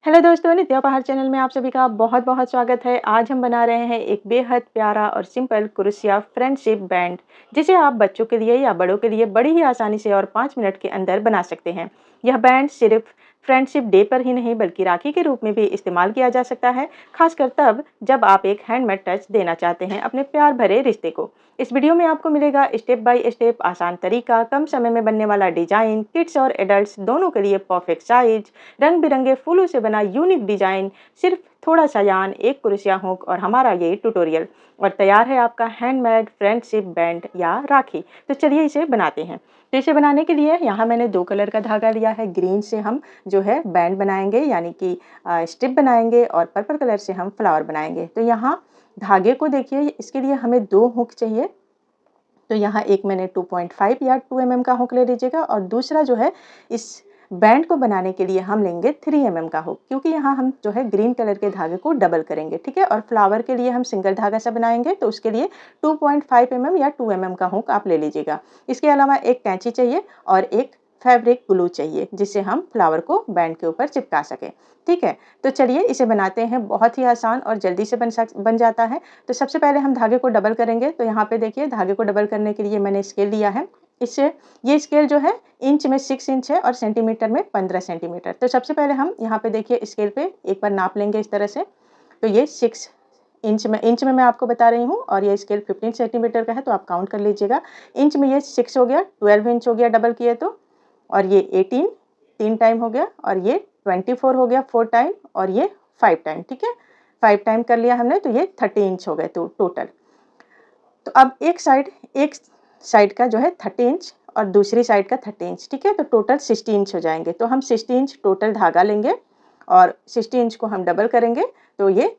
Hello दोस्तों, नित्या उपहार channel में आप सभी का बहुत-बहुत स्वागत है। आज हम बना रहे हैं एक बेहद प्यारा और सिंपल क्रोशिया फ्रेंडशिप बैंड, जिसे आप बच्चों के लिए या बड़ों के लिए बड़ी ही आसानी से और 5 मिनट के अंदर बना सकते हैं। यह बैंड सिर्फ फ्रेंडशिप डे पर ही नहीं बल्कि राखी के रूप में भी इस्तेमाल किया जा सकता है, खासकर तब जब आप एक हैंडमेड टच देना चाहते हैं अपने प्यार भरे रिश्ते को। इस वीडियो में आपको मिलेगा स्टेप बाय स्टेप आसान तरीका, कम समय में बनने वाला डिजाइन, किड्स और एडल्ट्स दोनों के लिए परफेक्ट साइज, रंग बिरंगे फूलों से बना यूनिक डिजाइन, सिर्फ थोड़ा सा यान, एक क्रोशिया हुक और हमारा ये ट्यूटोरियल और तैयार है आपका हैंडमेड फ्रेंडशिप बैंड या राखी। तो चलिए इसे बनाते हैं। तो इसे बनाने के लिए यहाँ मैंने 2 कलर का धागा लिया है। ग्रीन से हम जो है बैंड बनाएंगे यानी कि स्ट्रिप बनाएंगे और पर्पल कलर से हम फ्लावर बनाएंगे। तो यहाँ धागे को देखिए, इसके लिए हमें 2 हुक चाहिए। तो यहाँ एक मैंने 2.5 या 2 mm का हुक ले लीजिएगा और दूसरा जो है इस बैंड को बनाने के लिए हम लेंगे 3 mm का हुक, क्योंकि यहाँ हम जो है ग्रीन कलर के धागे को डबल करेंगे, ठीक है। और फ्लावर के लिए हम सिंगल धागा से बनाएंगे, तो उसके लिए 2.5 mm या 2 mm का हुक आप ले लीजिएगा। इसके अलावा एक कैंची चाहिए और एक फैब्रिक ग्लू चाहिए, जिससे हम फ्लावर को बैंड के ऊपर चिपका सकें, ठीक है। तो चलिए इसे बनाते हैं। बहुत ही आसान और जल्दी से बन जाता है। तो सबसे पहले हम धागे को डबल करेंगे। तो यहाँ पे देखिए, धागे को डबल करने के लिए मैंने स्केल लिया है। इससे ये स्केल जो है इंच में 6 इंच है और सेंटीमीटर में 15 सेंटीमीटर। तो सबसे पहले हम यहाँ पे देखिए स्केल पे एक बार नाप लेंगे इस तरह से। तो ये 6 इंच में मैं आपको बता रही हूँ और ये स्केल 15 सेंटीमीटर का है, तो आप काउंट कर लीजिएगा। इंच में ये 6 हो गया, 12 इंच हो गया डबल किए तो, और ये 18 3 टाइम हो गया, और ये 24 हो गया 4 टाइम, और ये 5 टाइम, ठीक है। 5 टाइम कर लिया हमने, तो ये 30 इंच हो गए तो टोटल। तो अब एक साइड का जो है 30 इंच और दूसरी साइड का 30 इंच, ठीक है। तो टोटल 60 इंच हो जाएंगे। तो हम 60 इंच टोटल धागा लेंगे और 60 इंच को हम डबल करेंगे, तो ये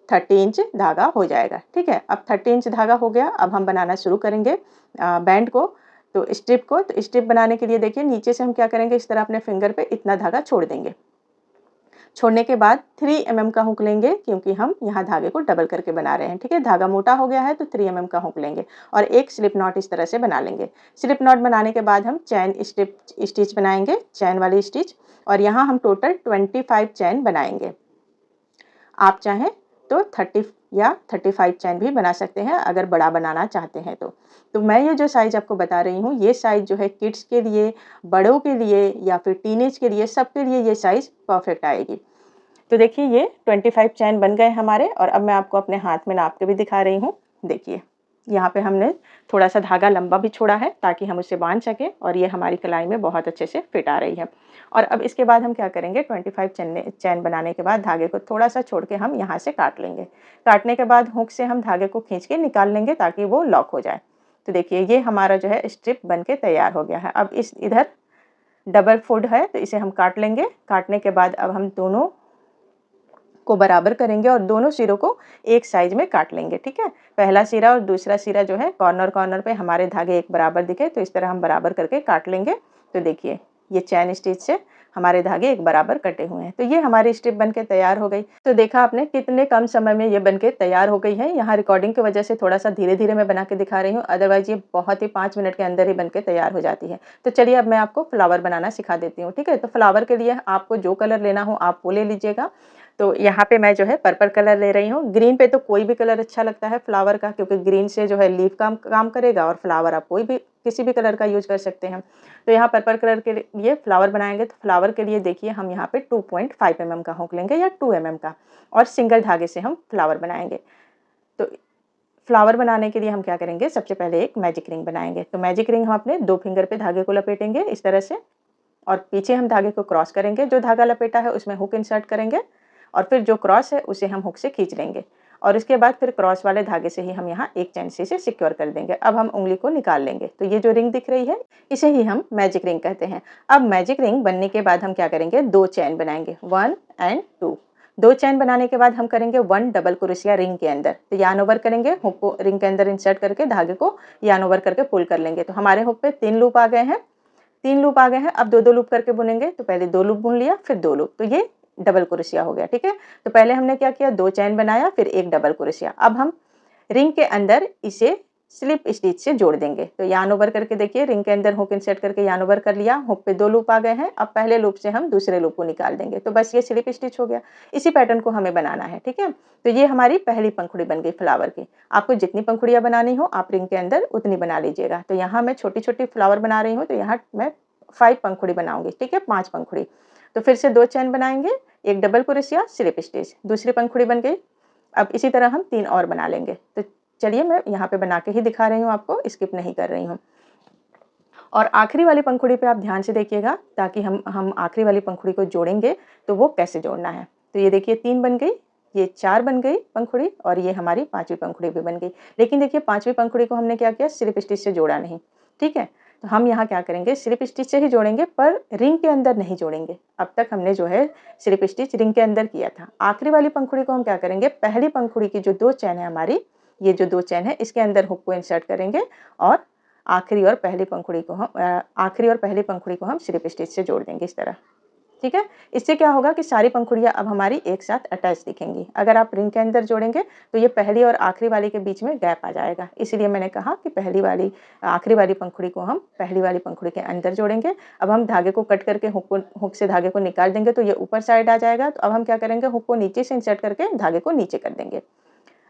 30 इंच धागा हो जाएगा, ठीक है। अब 30 इंच धागा हो गया। अब हम बनाना शुरू करेंगे बैंड को, तो स्ट्रिप को। तो स्ट्रिप बनाने के लिए देखिए, नीचे से हम क्या करेंगे, इस तरह अपने फिंगर पे इतना धागा छोड़ देंगे। छोड़ने के बाद 3 mm का हुक लेंगे, क्योंकि हम यहाँ धागे को डबल करके बना रहे हैं, ठीक है। धागा मोटा हो गया है तो 3 mm का हुक लेंगे और एक स्लिप नॉट इस तरह से बना लेंगे। स्लिप नॉट बनाने के बाद हम चैन स्टिच बनाएंगे, चैन वाली स्टिच, और यहाँ हम टोटल 25 चैन बनाएंगे। आप चाहें तो 30 या 35 चैन भी बना सकते हैं अगर बड़ा बनाना चाहते हैं तो मैं ये जो साइज़ आपको बता रही हूँ, ये साइज़ जो है किड्स के लिए, बड़ों के लिए या फिर टीनेज के लिए, सबके लिए ये साइज़ परफेक्ट आएगी। तो देखिए, ये 25 चैन बन गए हमारे, और अब मैं आपको अपने हाथ में नाप के भी दिखा रही हूँ। देखिए, यहाँ पे हमने थोड़ा सा धागा लंबा भी छोड़ा है ताकि हम उसे बांध सकें, और ये हमारी कलाई में बहुत अच्छे से फिट आ रही है। और अब इसके बाद हम क्या करेंगे, 25 चैन बनाने के बाद धागे को थोड़ा सा छोड़ के हम यहाँ से काट लेंगे। काटने के बाद हुक से हम धागे को खींच के निकाल लेंगे ताकि वो लॉक हो जाए। तो देखिए, ये हमारा जो है स्ट्रिप बन के तैयार हो गया है। अब इधर डबल फोल्ड है, तो इसे हम काट लेंगे। काटने के बाद अब हम दोनों को बराबर करेंगे और दोनों सिरों को एक साइज में काट लेंगे, ठीक है। पहला सिरा और दूसरा सिरा जो है कॉर्नर पे हमारे धागे एक बराबर दिखे, तो इस तरह हम बराबर करके काट लेंगे। तो देखिए, ये चैन स्टिच से हमारे धागे एक बराबर कटे हुए हैं। तो ये हमारी स्ट्रिप बनके तैयार हो गई। तो देखा आपने कितने कम समय में ये बनके तैयार हो गई है। यहाँ रिकॉर्डिंग की वजह से थोड़ा सा धीरे-धीरे मैं बना के दिखा रही हूँ, अदरवाइज़ ये बहुत ही 5 मिनट के अंदर ही बनके तैयार हो जाती है। तो चलिए अब मैं आपको फ्लावर बनाना सिखा देती हूँ, ठीक है। तो फ्लावर के लिए आपको जो कलर लेना हो आप वो ले लीजिएगा। तो यहाँ पे मैं जो है पर्पल कलर ले रही हूँ। ग्रीन पे तो कोई भी कलर अच्छा लगता है फ्लावर का, क्योंकि ग्रीन से जो है लीफ काम करेगा, और फ्लावर आप कोई भी किसी भी कलर का यूज़ कर सकते हैं। तो यहाँ पर्पल कलर के लिए फ्लावर बनाएंगे। तो फ्लावर के लिए देखिए, हम यहाँ पे 2.5 mm का हुक लेंगे या 2 mm का, और सिंगल धागे से हम फ्लावर बनाएंगे। तो फ्लावर बनाने के लिए हम क्या करेंगे, सबसे पहले एक मैजिक रिंग बनाएंगे। तो मैजिक रिंग हम अपने 2 फिंगर पे धागे को लपेटेंगे इस तरह से, और पीछे हम धागे को क्रॉस करेंगे। जो धागा लपेटा है उसमें हुक इंसर्ट करेंगे, और फिर जो क्रॉस है उसे हम हुक से खींच लेंगे, और इसके बाद फिर क्रॉस वाले धागे से ही हम यहाँ एक चैन से इसे सिक्योर कर देंगे। अब हम उंगली को निकाल लेंगे। तो ये जो रिंग दिख रही है, इसे ही हम मैजिक रिंग कहते हैं। अब मैजिक रिंग बनने के बाद हम क्या करेंगे, 2 चैन बनाएंगे, 1 एंड 2। 2 चैन बनाने के बाद हम करेंगे 1 डबल क्रोशिया रिंग के अंदर। तो यान ओवर करेंगे, हुक को रिंग के अंदर इंसर्ट करके धागे को यान ओवर करके पुल कर लेंगे। तो हमारे हुक पे 3 लूप आ गए हैं। 3 लूप आ गए हैं। अब 2-2 लूप करके बुनेंगे। तो पहले 2 लूप बुन लिया, फिर 2 लूप, तो ये डबल क्रोशिया हो गया, ठीक है। तो पहले हमने क्या किया, 2 चैन बनाया, फिर एक डबल क्रोशिया। अब हम रिंग के अंदर इसे स्लिप स्टिच से जोड़ देंगे। तो यार्न ओवर करके देखिए, रिंग के अंदर हुक इंसर्ट करके यार्न ओवर कर लिया, हुक पे 2 लूप आ गए हैं। अब पहले लूप से हम दूसरे लूप को निकाल देंगे, तो बस ये स्लिप स्टिच हो गया। इसी पैटर्न को हमें बनाना है, ठीक है। तो ये हमारी पहली पंखुड़ी बन गई फ्लावर की। आपको जितनी पंखुड़ियाँ बनानी हो आप रिंग के अंदर उतनी बना लीजिएगा। तो यहाँ मैं छोटी-छोटी फ्लावर बना रही हूँ, तो यहाँ मैं 5 पंखुड़ी बनाऊँगी, ठीक है, 5 पंखुड़ी। तो फिर से 2 चैन बनाएँगे, एक डबल क्रोशिया, स्लिप स्टिच, दूसरी पंखुड़ी बन गई। अब इसी तरह हम 3 और बना लेंगे। तो चलिए मैं यहाँ पे बना के ही दिखा रही हूँ आपको, स्किप नहीं कर रही हूँ। और आखिरी वाली पंखुड़ी पे आप ध्यान से देखिएगा, ताकि हम आखिरी वाली पंखुड़ी को जोड़ेंगे तो वो कैसे जोड़ना है। तो ये देखिए 3 बन गई, ये 4 बन गई पंखुड़ी और ये हमारी 5वीं पंखुड़ी भी बन गई। लेकिन देखिए 5वीं पंखुड़ी को हमने क्या किया, स्लिप स्टिच से जोड़ा नहीं, ठीक है। तो हम यहाँ क्या करेंगे, स्लिप स्टिच से ही जोड़ेंगे पर रिंग के अंदर नहीं जोड़ेंगे। अब तक हमने जो है स्लिप स्टिच रिंग के अंदर किया था। आखिरी वाली पंखुड़ी को हम क्या करेंगे, पहली पंखुड़ी की जो 2 चैन है हमारी, ये जो 2 चैन है इसके अंदर हुक को इंसर्ट करेंगे और आखिरी और पहली पंखुड़ी को हम स्लिप स्टिच से जोड़ देंगे इस तरह, ठीक है। इससे क्या होगा कि सारी पंखुड़ियाँ अब हमारी एक साथ अटैच दिखेंगी। अगर आप रिंग के अंदर जोड़ेंगे तो ये पहली और आखिरी वाली के बीच में गैप आ जाएगा, इसलिए मैंने कहा कि आखिरी वाली पंखुड़ी को हम पहली वाली पंखुड़ी के अंदर जोड़ेंगे। अब हम धागे को कट करके हुक से धागे को निकाल देंगे तो ये ऊपर साइड आ जाएगा। तो अब हम क्या करेंगे, हुक को नीचे से इंसर्ट करके धागे को नीचे कर देंगे।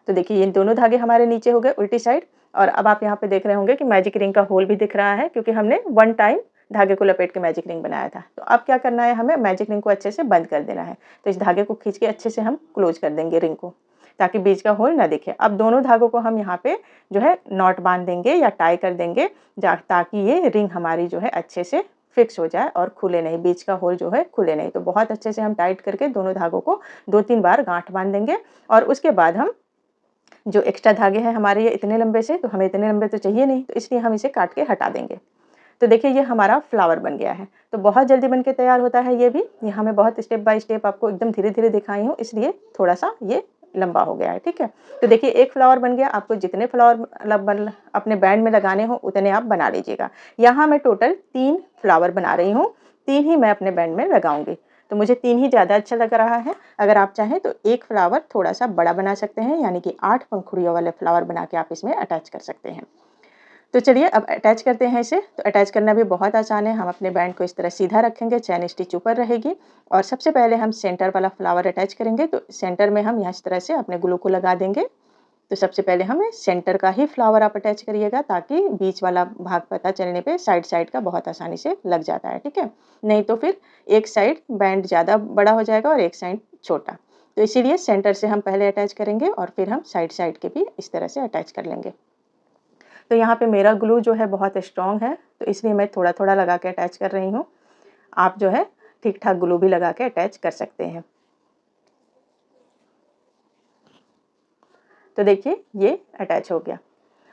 तो देखिए ये दोनों धागे हमारे नीचे हो गए उल्टी साइड। और अब आप यहाँ पे देख रहे होंगे कि मैजिक रिंग का होल भी दिख रहा है, क्योंकि हमने 1 टाइम धागे को लपेट के मैजिक रिंग बनाया था। तो अब क्या करना है, हमें मैजिक रिंग को अच्छे से बंद कर देना है। तो इस धागे को खींच के अच्छे से हम क्लोज कर देंगे रिंग को, ताकि बीच का होल ना दिखे। अब दोनों धागों को हम यहाँ पे जो है नॉट बांध देंगे या टाई कर देंगे, ताकि ये रिंग हमारी जो है अच्छे से फिक्स हो जाए और खुले नहीं, बीच का होल जो है खुले नहीं। तो बहुत अच्छे से हम टाइट करके दोनों धागों को 2-3 बार गांठ बांध देंगे। और उसके बाद हम जो एक्स्ट्रा धागे हैं हमारे ये इतने लंबे से, तो हमें इतने लंबे तो चाहिए नहीं, तो इसलिए हम इसे काट के हटा देंगे। तो देखिए ये हमारा फ्लावर बन गया है। तो बहुत जल्दी बन के तैयार होता है ये भी। यहाँ मैं बहुत स्टेप बाय स्टेप आपको एकदम धीरे-धीरे दिखाई हूँ, इसलिए थोड़ा-सा ये लंबा हो गया है, ठीक है। तो देखिए एक फ्लावर बन गया। आपको जितने फ्लावर अपने बैंड में लगाने हो उतने आप बना लीजिएगा। यहाँ मैं टोटल 3 फ्लावर बना रही हूँ, 3 ही मैं अपने बैंड में लगाऊंगी। तो मुझे 3 ही ज़्यादा अच्छा लग रहा है। अगर आप चाहें तो एक फ्लावर थोड़ा-सा बड़ा बना सकते हैं, यानी कि 8 पंखुड़ियों वाले फ्लावर बना के आप इसमें अटैच कर सकते हैं। तो चलिए अब अटैच करते हैं इसे। तो अटैच करना भी बहुत आसान है। हम अपने बैंड को इस तरह सीधा रखेंगे, चैन स्टिच ऊपर रहेगी और सबसे पहले हम सेंटर वाला फ्लावर अटैच करेंगे। तो सेंटर में हम यहाँ इस तरह से अपने ग्लू को लगा देंगे। तो सबसे पहले हमें सेंटर का ही फ्लावर आप अटैच करिएगा, ताकि बीच वाला भाग पता चलने पे साइड का बहुत आसानी से लग जाता है, ठीक है। नहीं तो फिर एक साइड बैंड ज़्यादा बड़ा हो जाएगा और एक साइड छोटा। तो इसीलिए सेंटर से हम पहले अटैच करेंगे और फिर हम साइड के भी इस तरह से अटैच कर लेंगे। तो यहाँ पे मेरा ग्लू जो है बहुत स्ट्रॉन्ग है, तो इसलिए मैं थोड़ा-थोड़ा लगा के अटैच कर रही हूँ। आप जो है ठीक-ठाक ग्लू भी लगा के अटैच कर सकते हैं। तो देखिए ये अटैच हो गया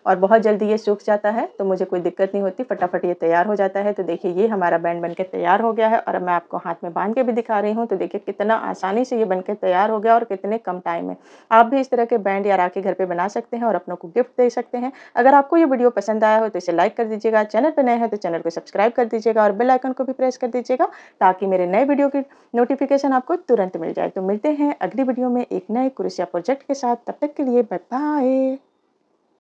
और बहुत जल्दी ये सूख जाता है, तो मुझे कोई दिक्कत नहीं होती, फटाफट ये तैयार हो जाता है। तो देखिए ये हमारा बैंड बनके तैयार हो गया है और अब मैं आपको हाथ में बांध के भी दिखा रही हूँ। तो देखिए कितना आसानी से ये बनके तैयार हो गया और कितने कम टाइम में। आप भी इस तरह के बैंड या राखी घर पे बना सकते हैं और अपनों को गिफ्ट दे सकते हैं। अगर आपको ये वीडियो पसंद आया हो तो इसे लाइक कर दीजिएगा, चैनल पर नए हैं तो चैनल को सब्सक्राइब कर दीजिएगा और बेल आइकन को भी प्रेस कर दीजिएगा, ताकि मेरे नए वीडियो की नोटिफिकेशन आपको तुरंत मिल जाए। तो मिलते हैं अगली वीडियो में एक नए क्रोशिया प्रोजेक्ट के साथ। तब तक के लिए बाय बाय।